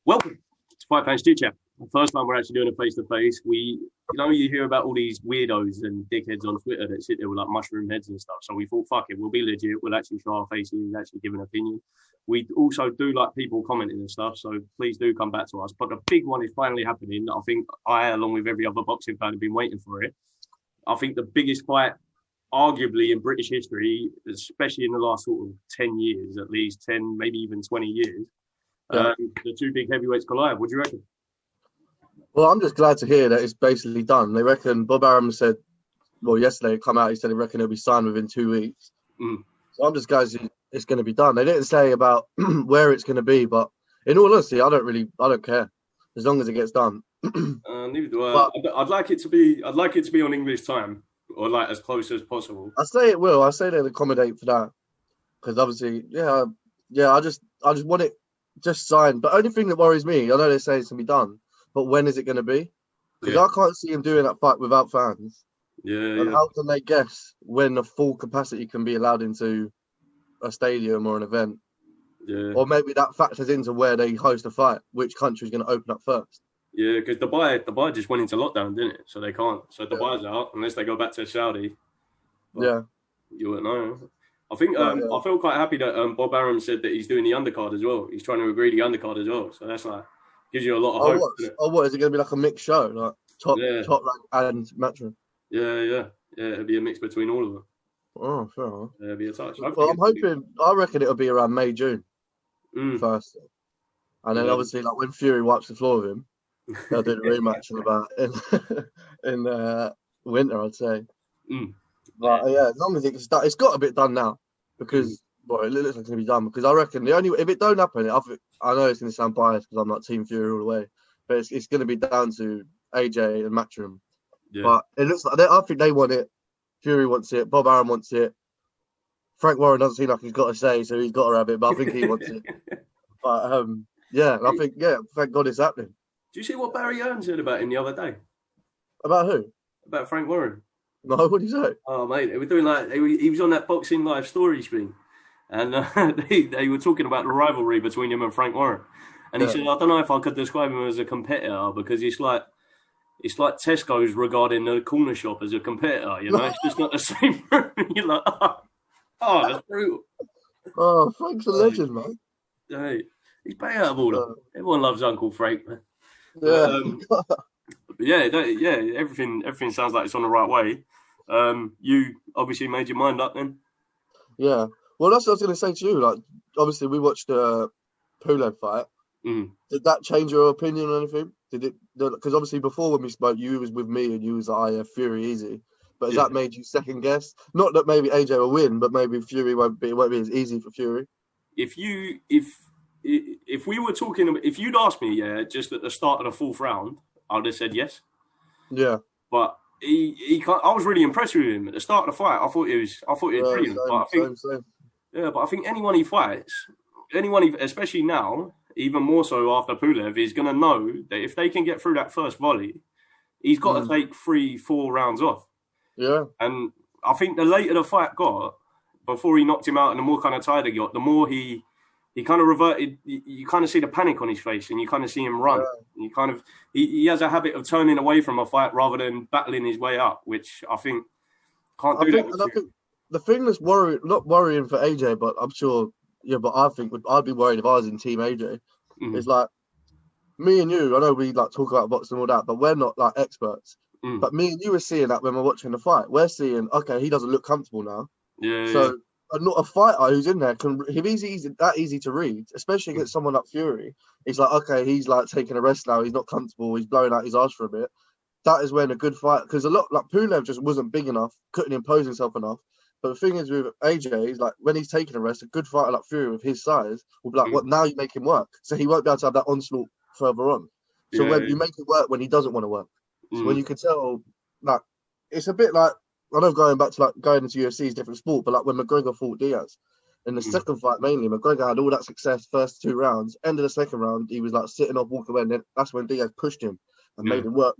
Welcome to Five Pound Stew Chat. The first time we're actually doing a face to face. You hear about all these weirdos and dickheads on Twitter that sit there with like mushroom heads and stuff. So we thought, fuck it, we'll be legit. We'll actually show our faces, actually give an opinion. We also do like people commenting and stuff. So please do come back to us. But the big one is finally happening. I think I, along with every other boxing fan, have been waiting for it. I think the biggest fight, arguably in British history, especially in the last sort of 10 years, at least 10, maybe even 20 years. The two big heavyweights collide. What do you reckon? Well, I'm just glad to hear that it's basically done. They reckon Bob Arum said, well, yesterday it come out, he said he reckon it'll be signed within 2 weeks. So I'm just glad it's going to be done. They didn't say about where it's going to be, but in all honesty, I don't care as long as it gets done. Neither do I. I'd like it to be on English time, or like as close as possible. I say it will. I say they'll accommodate for that because obviously, I just want it just signed. But only thing that worries me, I know they say it's going to be done, but when is it going to be? Because I can't see him doing that fight without fans. And how can they guess when a full capacity can be allowed into a stadium or an event? Yeah. Or maybe that factors into where they host a fight, which country is going to open up first. Yeah, because Dubai just went into lockdown, didn't it? So they can't. So Dubai's out unless they go back to Saudi. But you wouldn't know. I think I feel quite happy that Bob Arum said that he's doing the undercard as well. He's trying to agree the undercard as well. So that's like gives you a lot of hope. What is it going to be like a mixed show, like top rank and matchroom? Yeah. It'll be a mix between all of them. Oh, fair enough. It'll be a touch. Well, I reckon it'll be around May, June first, and then obviously like when Fury wipes the floor with him, they'll do the rematch in winter, I'd say. But as long as it's done, it's got a bit done now because it looks like it's going to be done. Because I reckon if it don't happen, I know it's going to sound biased because I'm not Team Fury all the way, but it's going to be down to AJ and Matchroom. Yeah. But it looks like I think they want it. Fury wants it. Bob Arum wants it. Frank Warren doesn't seem like he's got to say, so he's got to have it. But I think he wants it. But I think thank God it's happening. Do you see what Barry Hearn said about him the other day? About who? About Frank Warren. No, what did he say? Oh, mate, they were doing he was on that Boxing Live Stories thing, and they were talking about the rivalry between him and Frank Warren. And he said, I don't know if I could describe him as a competitor because it's like Tesco's regarding the corner shop as a competitor. You know, it's just not the same. You're like, oh, that's brutal. Oh, Frank's a legend, man. Hey, he's better out of all of them. Everyone loves Uncle Frank, man. Yeah. Everything sounds like it's on the right way. You obviously made your mind up then. Yeah. Well, that's what I was going to say to you. Like, obviously, we watched the Pulev fight. Did that change your opinion on anything? Did it? Because obviously, before when we spoke, you was with me and you was like, Fury easy. But has that made you second guess? Not that maybe AJ will win, but maybe Fury won't be as easy for Fury. If we were talking, if you'd asked me, just at the start of the fourth round, I'd have said yes. Yeah. But I was really impressed with him at the start of the fight. I thought it was brilliant. Same. Yeah, but I think anyone he fights, especially now, even more so after Pulev, is going to know that if they can get through that first volley, he's got to take 3-4 rounds off. Yeah. And I think the later the fight got, before he knocked him out and the more kind of tired he got, the more he kind of reverted. You kind of see the panic on his face and you kind of see him run. Yeah. He has a habit of turning away from a fight rather than battling his way up, which I think can't do that. I think the thing that's not worrying for AJ, but I'm sure, but I think I'd be worried if I was in Team AJ. It's like me and you, I know we like talk about boxing and all that, but we're not like experts. But me and you were seeing that when we're watching the fight. We're seeing, okay, he doesn't look comfortable now. Yeah. So not a fighter who's in there if he's that easy to read, especially against someone like Fury. He's like, okay, he's like taking a rest now. He's not comfortable. He's blowing out his arse for a bit. That is when a good fight, because a lot like Pulev just wasn't big enough, couldn't impose himself enough. But the thing is with AJ, he's like when he's taking a rest, a good fighter like Fury with his size will be like, what? Now you make him work, so he won't be able to have that onslaught further on. So you make it work when he doesn't want to work. So when you can tell, like it's a bit like. I know going back to like going into UFC is a different sport, but like when McGregor fought Diaz in the second fight, mainly McGregor had all that success first 2 rounds. End of the second round, he was like sitting up, walking away, and then that's when Diaz pushed him and made him work.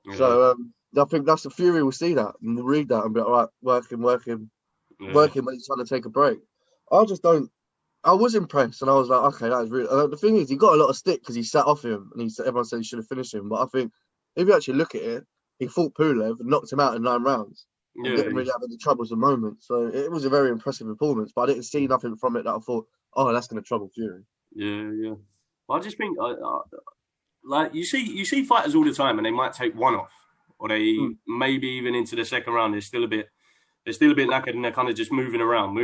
Yeah. So I think that's the Fury will see that and read that and be like, all right, working when he's trying to take a break. I just don't. I was impressed, and I was like, okay, that was really. The thing is, he got a lot of stick because he sat off him, and everyone said he should have finished him. But I think if you actually look at it, he fought Pulev and knocked him out in 9 rounds and Yeah, didn't really have any troubles at the moment. So it was a very impressive performance. But I didn't see nothing from it that I thought, oh, that's going to trouble Fury. yeah. I just think, like you see fighters all the time, and they might take one off, or they Mm. maybe even into the second round. They're still a bit knackered, and they're kind of just moving around,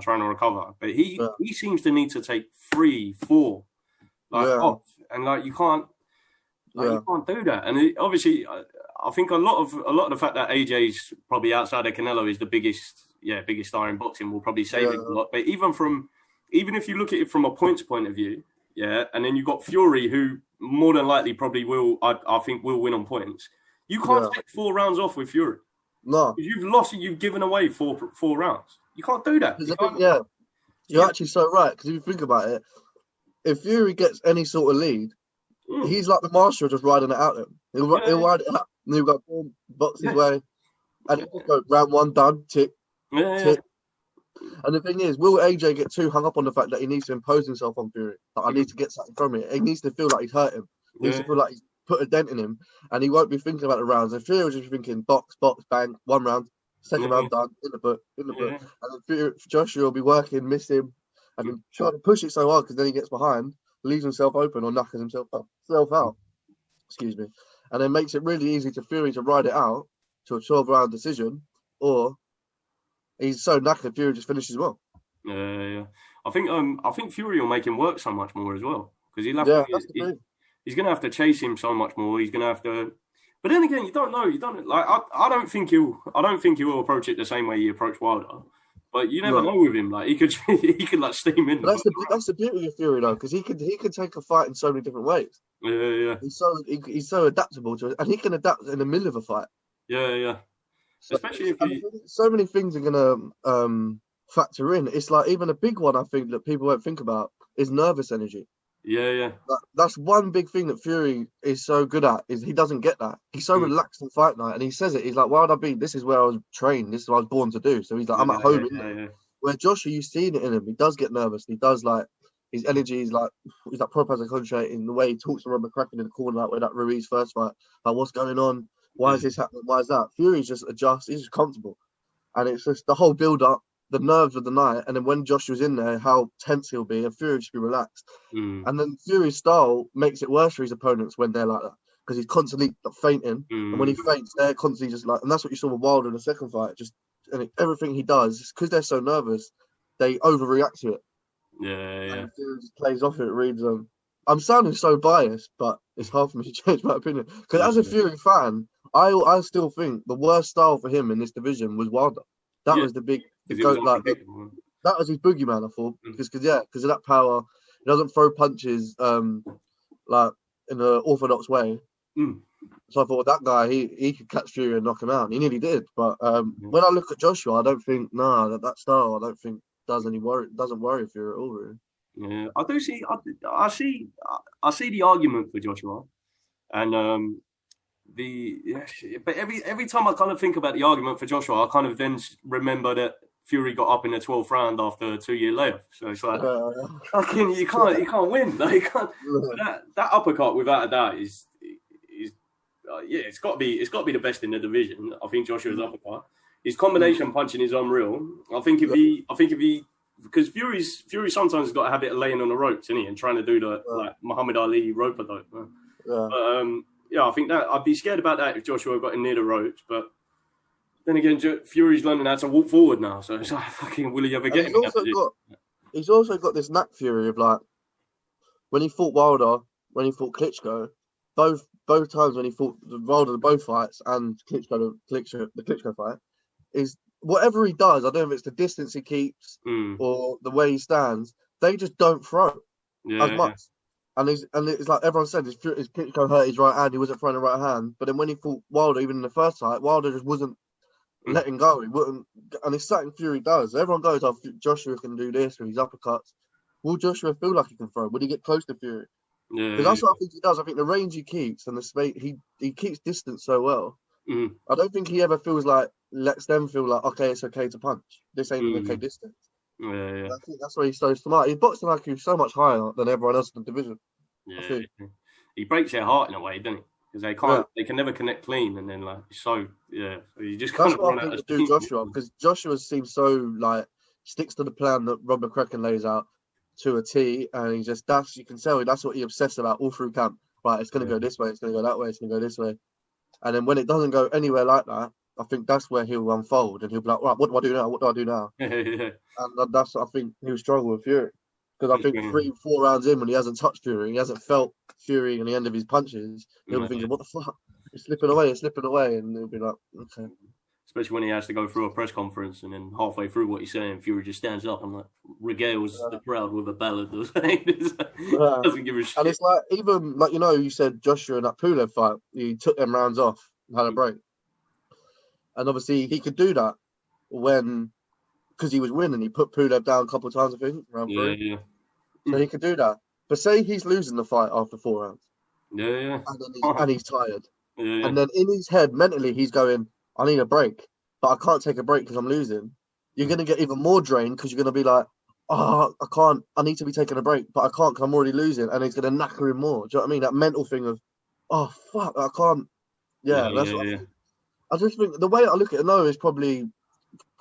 trying to recover. But he Yeah, he seems to need to take 3, 4 like yeah, off, and like you can't. Like yeah, you can't do that, and obviously, I think a lot of the fact that AJ's probably outside of Canelo is the biggest star in boxing will probably save him a yeah, lot. But even if you look at it from a points point of view, yeah, and then you've got Fury who more than likely probably will, I think, will win on points. You can't yeah. take 4 rounds off with Fury. No, You've lost. You've given away four rounds. You can't do that. because You I think can't. yeah, you're You, actually so right. Because if you think about it, if Fury gets any sort of lead, mm, he's like the master of just riding it out. Him, he'll yeah, ride it out, and he'll go boom, box his yeah, way, and he'll just go round one done, tick, yeah, tick. And the thing is, will AJ get too hung up on the fact that he needs to impose himself on Fury? Like, I yeah, need to get something from it. He needs to feel like he's hurt him. He needs yeah, to feel like he's put a dent in him, and he won't be thinking about the rounds. And Fury will just be thinking box, box, bang, 1 round, second yeah, round done, in the book, in the book. yeah, And then Joshua will be working, miss him, and then try to push it so hard because then he gets behind, leaves himself open or knuckles himself out. Excuse me, and then makes it really easy to Fury to ride it out to a 12-round decision, or he's so knackered Fury just finishes well. yeah. I think Fury will make him work so much more as well because he'll have to. Yeah, that's the thing. He's going to have to chase him so much more. He's going to have to. But then again, you don't know. You don't like. I don't think he'll. I don't think he will approach it the same way he approached Wilder. But you never No, know with him. Like he could. He could like steam in the but first that's the beauty of Fury though, because he could take a fight in so many different ways. round. Yeah, He's so adaptable to it, and he can adapt in the middle of a fight. yeah. So Especially if he. so many things are gonna factor in. It's like even a big one I think that people won't think about is nervous energy. Yeah. That's one big thing that Fury is so good at is he doesn't get that. He's so Mm, relaxed in fight night, and he says it. He's like, "Why would I be? This is where I was trained. This is what I was born to do." So he's like, "I'm at home in there." yeah. Where Joshua, you've seen it in him. He does get nervous. He does like his energy is like he's like proper as a concentrating the way he talks to Robert Kraken in the corner, like with that Ruiz first fight. Like, what's going on? Why is Yeah, this happening? Why is that? Fury's just adjusts. He's just comfortable, and it's just the whole build up, the nerves of the night, and then when Joshua's in there, how tense he'll be, and Fury just be relaxed. mm, And then Fury's style makes it worse for his opponents when they're like that because he's constantly like, fainting, and when mm, he faints, they're constantly just like, and that's what you saw with Wilder in the second fight. Just and everything he does, because they're so nervous, they overreact to it, yeah. and Fury just plays off it. Reads them. I'm sounding so biased, but it's hard for me to change my opinion because as a Yeah. Fury fan, I still think the worst style for him in this division was Wilder. That Yeah, was the because it was goat, like unpredictable. that was his boogeyman. I thought Mm, because of that power, he doesn't throw punches like in an orthodox way. mm, So I thought that guy he could catch Fury and knock him out. And he nearly did, but yeah. when I look at Joshua, I don't think that style. I don't think doesn't worry Fury at all. Really. Yeah, I do see. I see the argument for Joshua, and yeah, but every time I kind of think about the argument for Joshua, I kind of then remember that Fury got up in the 12th round after a 2 year layoff. So it's like, fucking, you can't win. Like, you can't. That uppercut, without a doubt, is yeah, it's got to be the best in the division. I think Joshua's uppercut, his combination punching is unreal. I think if he because Fury sometimes has got a habit of laying on the ropes, isn't he, and trying to do the like Muhammad Ali rope a dope. Yeah. But yeah, I think that I'd be scared about that if Joshua got in near the ropes. But then again, Fury's learning how to walk forward now, so it's like, fucking, will he ever And get him in that position? he's also got this knack Fury of like when he fought Wilder, when he fought Klitschko, both times when he fought Wilder, both fights, and the Klitschko fight, is whatever he does. I don't know if it's the distance he keeps Mm. or the way he stands. They just don't throw Yeah, as much. And it's like everyone said, his Klitschko hurt his right hand. He wasn't throwing the right hand. But then when he fought Wilder, even in the first fight, Wilder just wasn't Mm. letting go. He wouldn't, and it's something Fury does. Everyone goes, "Oh, Joshua can do this with his uppercuts." Will Joshua feel like he can throw? Would he get close to Fury? yeah, Because that's what I think he does. I think the range he keeps and the space he keeps distance so well. yeah. Mm. I don't think he ever feels like lets them feel like okay, it's okay to punch. This ain't an okay Mm. distance. Yeah, I think that's where he's so smart. His boxing IQ is so much higher than everyone else in the division. I yeah, think. yeah. He breaks their heart in a way, doesn't he? Because Yeah, they can never connect clean, and then like so, yeah, so you just kind that's of what run I out think of will do steam. Joshua because Joshua seems so like sticks to the plan that Rob McCracken lays out to a T, and he just that's you can tell that's what he obsessed about all through camp. Right, it's going to Yeah, go this way, it's going to go that way, it's going to go this way, and then when it doesn't go anywhere like that, I think that's where he'll unfold and he'll be like, right, what do I do now? What do I do now? yeah, And that's I think he'll struggle with Fury because I think yeah. 3, 4 rounds in when he hasn't touched Fury, he hasn't felt Fury in the end of his punches. He'll be Yeah. thinking, what the fuck? It's slipping away, and he'll be like, okay. Especially when he has to go through a press conference and then halfway through what he's saying, Fury just stands up and like regales the crowd with a ballad or something. Yeah. Doesn't give a And shit. it's like even like you said Joshua in that Pulev fight, he took them rounds off, had a break, and obviously he could do that when because he was winning. He put Pulev down a couple of times, I think, round Yeah, three, yeah, so he could do that. But say he's losing the fight after 4 rounds, yeah, and then yeah, he's tired, yeah, and then in his head mentally he's going, I need a break, but I can't take a break because I'm losing. You're gonna get even more drained because you're gonna be like, oh, I can't. I need to be taking a break, but I can't because I'm already losing, and it's gonna knacker him more. Do you know what I mean? That mental thing of, oh fuck, I can't. yeah, Yeah, that's yeah, what I yeah. think. I just think the way I look at it, no, is probably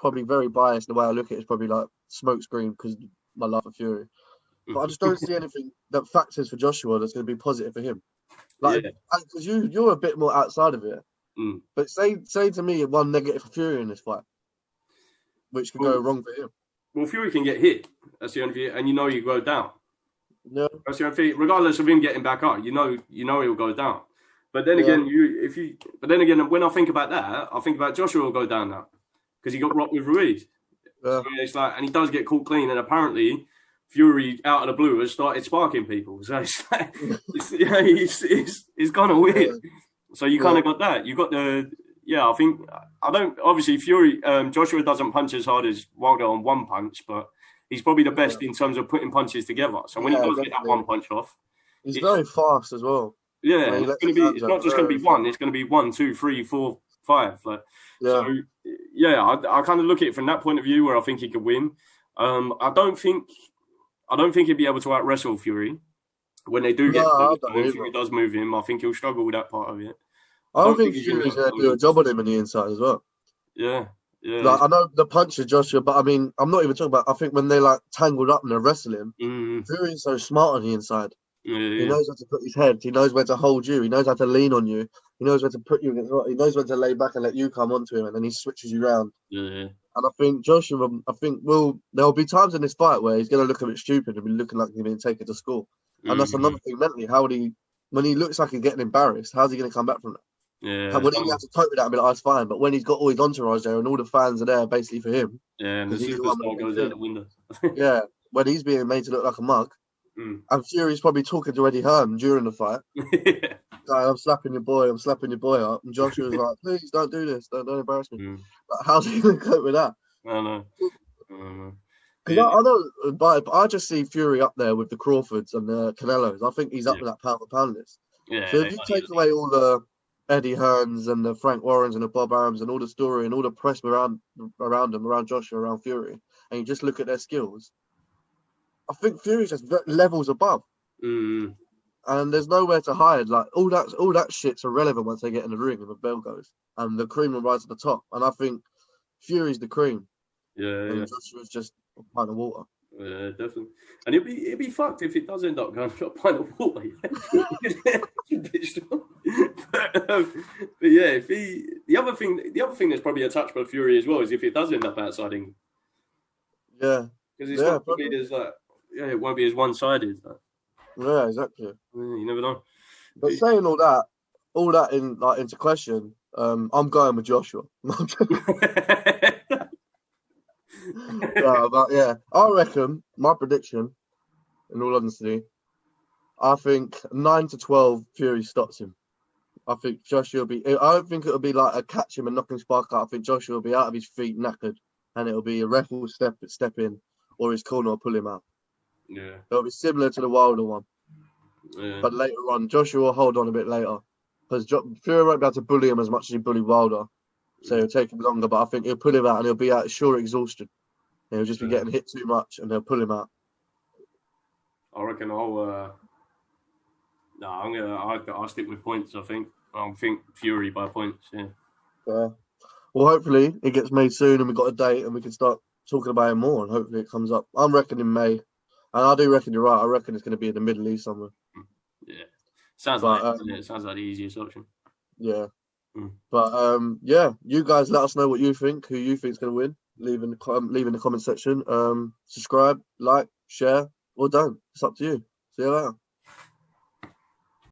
very biased. The way I look at it is probably like smokescreen because my love for Fury. But I just don't see anything that factors for Joshua that's going to be positive for him. Like, Yeah. because you're a bit more outside of it. Mm. But say to me one negative for Fury in this fight, which could go Well, wrong for him. well, Fury can get hit. That's the only thing, and you know you go down. Yeah, That's the only thing. Regardless of him getting back up, you know he'll go down. But then yeah, again, when I think about that, I think about Joshua will go down now because he got rocked with Ruiz. So yeah, it's like, and he does get caught clean, and apparently Fury out of the blue has started sparking people. So it's like, it's kind of weird. yeah, So you kind yeah, of got that. You got the I think I don't obviously Fury Joshua doesn't punch as hard as Wilder on one punch, but he's probably the yeah, best in terms of putting punches together. So when he yeah, does get that one definitely. punch off, He's it's very fast as well. yeah, When and he it's lets going to his be. hands It's up, not just going to very be one. fast. It's going to be 1, 2, 3, 4, 5. Like so, Yeah, yeah. I kind of look at it from that point of view where I think he could win. I don't think he'd be able to out wrestle Fury when they do no, get I close. don't When either. Fury does move him, I think he'll struggle with that part of it. I I don't don't think think he's going to Fury's get going to do a job on him on the inside as well. Yeah, yeah, Like I know the punch of Joshua, but I mean, I'm not even talking about. I think when they like tangled up and they're wrestling, mm, Fury's so smart on the inside. yeah, He yeah, knows how to put his head. He knows where to hold you. He knows how to lean on you. He knows where to put you against. He knows when to lay back and let you come onto him, and then he switches you around. yeah, And I think Joshua, there'll be times in this fight where he's going to look a bit stupid and be looking like he's being taken to school. And that's mm, another thing mentally. When he looks like he's getting embarrassed, how's he going to come back from that? yeah. And when he has to cope with that and be like, oh, it's fine. But when he's got all his entourage there and all the fans are there basically for him, Yeah, and the because he's the one with superstar the big goes out thing. the window. Yeah, when he's being made to look like a mug, Mm. and Fury's probably talking to Eddie Hearn during the fight. Yeah. Like, I'm slapping your boy up. And Joshua's like, please don't do this. Don't embarrass me. Mm. Like, how's he going to cope with that? I know. I know. Because Yeah, I know, but I just see Fury up there with the Crawfords and the Canelos. I think he's up yeah, with that pound for pound list. yeah. So if you take away all the Eddie Hearns and the Frank Warrens and the Bob Arams and all the story and all the press around them, around Joshua, around Fury, and you just look at their skills, I think Fury's just levels above. Mm. And there's nowhere to hide. Like all that shit's irrelevant once they get in the ring and the bell goes and the cream will rise to the top. And I think Fury's the cream Yeah, and yeah. Joshua's just a pint of water. Yeah, definitely. And it'd be fucked if it does end up going to a pint of water. But yeah, if he the other thing that's probably a touch by Fury as well is if it does end up outside England Yeah, because it's yeah, not going to be as like it won't be as one sided. Like, yeah, exactly. you never know. But saying all that into question, I'm going with Joshua. But yeah, I reckon my prediction, in all honesty, I think 9-12 Fury stops him. I think Joshua will be. I don't think it'll be like a catch him and knock him spark out. I think Joshua will be out of his feet, knackered, and it'll be a ref will step in, or his corner will pull him out. Yeah, It'll be similar to the Wilder one, yeah, but later on, Joshua will hold on a bit later because Fury won't be able to bully him as much as he bullied Wilder, so it'll take him longer. But I think he'll pull him out and he'll be at sure exhaustion. He'll just be getting hit too much, and they'll pull him out. I reckon I'll. I'll stick with points. I think Fury by points. Yeah. Well, hopefully it gets made soon, and we've got a date, and we can start talking about it more, and hopefully it comes up. I'm reckoning May, and I do reckon you're right. I reckon it's going to be in the Middle East somewhere. Yeah, sounds like the easiest option. Yeah, but yeah, you guys let us know what you think. Who you think is going to win? Leave in the comment section. Subscribe, like, share, or don't. It's up to you. See you later.